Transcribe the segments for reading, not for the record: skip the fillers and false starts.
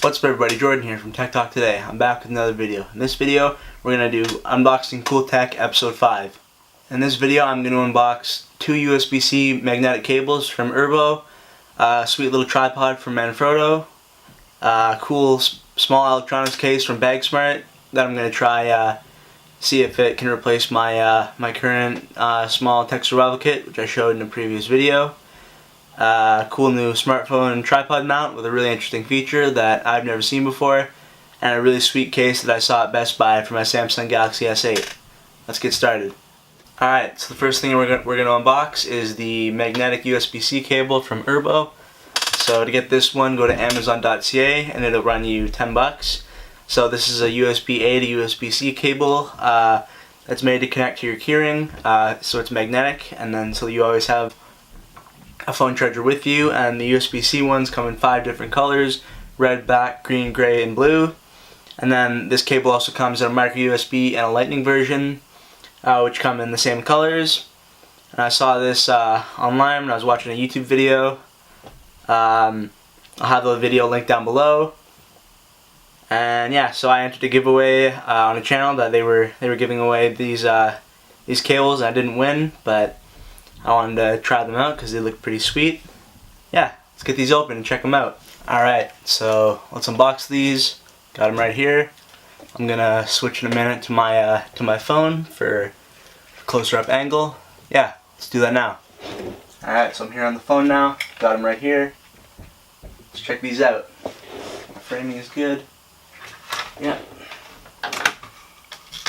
What's up everybody, Jordan here from Tech Talk Today. I'm back with another video. In this video, we're going to do Unboxing Cool Tech Episode 5. In this video, I'm going to unbox two USBC magnetic cables from Urbo, a sweet little tripod from Manfrotto, a cool small electronics case from Bagsmart that I'm going to try see if it can replace my my current small tech survival kit, which I showed in a previous video. Cool new smartphone tripod mount with a really interesting feature that I've never seen before, and a really sweet case that I saw at Best Buy for my Samsung Galaxy S8. Let's get started. Alright, so the first thing we're going to unbox is the magnetic USB-C cable from Urbo. So to get this one, go to Amazon.ca and it'll run you $10. So this is a USB-A to USB-C cable that's made to connect to your Keyring, so it's magnetic, and then so you always have a phone charger with you. And the USB-C ones come in 5 different colors: red, black, green, gray, and blue. And then this cable also comes in a micro USB and a lightning version, which come in the same colors. And I saw this online when I was watching a YouTube video. I'll have the video linked down below. And yeah, so I entered a giveaway on a channel that they were giving away these cables. I didn't win, but I wanted to try them out because they look pretty sweet. Yeah, let's get these open and check them out. Alright, so let's unbox these. Got them right here. I'm gonna switch in a minute to my phone for a closer up angle. Yeah, let's do that now. Alright, so I'm here on the phone now. Got them right here. Let's check these out. The framing is good. Yeah.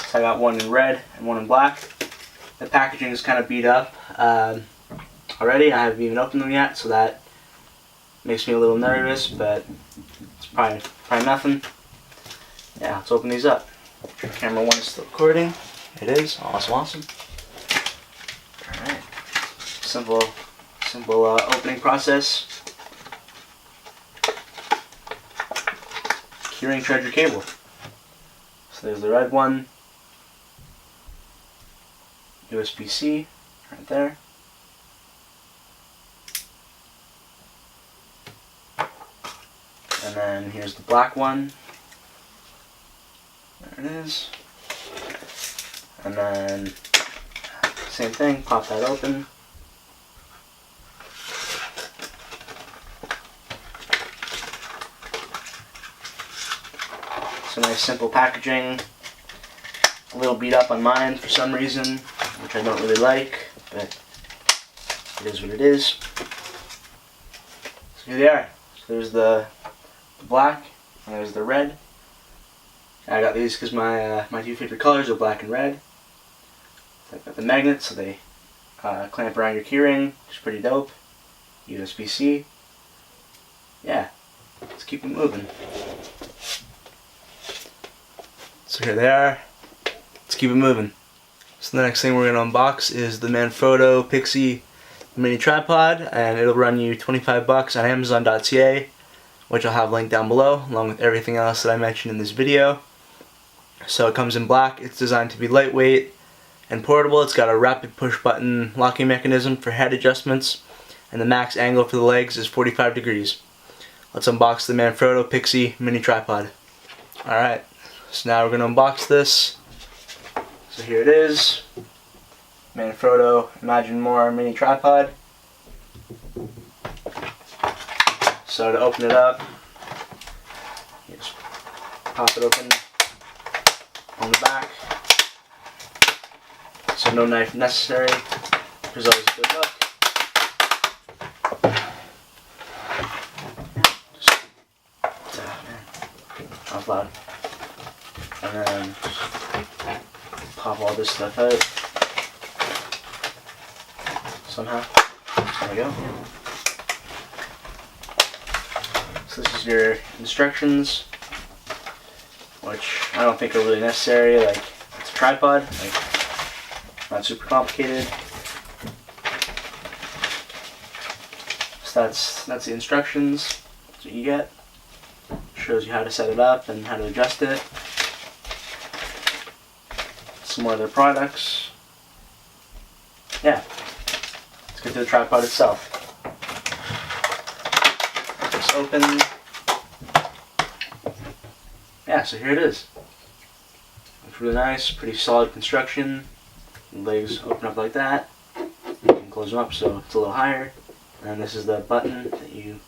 So I got one in red and one in black. The packaging is kind of beat up already. I haven't even opened them yet, so that makes me a little nervous, but it's probably nothing. Yeah, let's open these up. Camera 1 is still recording. It is. Awesome. Alright. Simple opening process. Keyring treasure cable. So there's the red one. USB-C right there. And then here's the black one. There it is. And then same thing, pop that open. So nice simple packaging. A little beat up on mine for some reason, which I don't really like, but it is what it is. So here they are. So there's the black, and there's the red. I got these because my two favorite colors are black and red. I've got the magnets, so they clamp around your keyring, which is pretty dope. USB-C. Yeah, let's keep it moving. So here they are. Let's keep it moving. So the next thing we're going to unbox is the Manfrotto Pixie mini tripod, and it'll run you $25 on Amazon.ca, which I'll have linked down below, along with everything else that I mentioned in this video. So it comes in black. It's designed to be lightweight and portable. It's got a rapid push button locking mechanism for head adjustments, and the max angle for the legs is 45 degrees. Let's unbox the Manfrotto Pixie mini tripod. Alright, so now we're going to unbox this. So here it is, Manfrotto Imagine More mini tripod. So to open it up, you just pop it open on the back. So no knife necessary. There's always a good hook. Not loud. And then pop all this stuff out somehow. There we go. So this is your instructions, which I don't think are really necessary. Like, it's a tripod, like, not super complicated. So that's the instructions. That's what you get. Shows you how to set it up and how to adjust it. Some more of their products. Yeah, let's get to the tripod itself. This open. yeah, so here it is. It's really nice, pretty solid construction. Legs open up like that. You can close them up so it's a little higher. And this is the button that you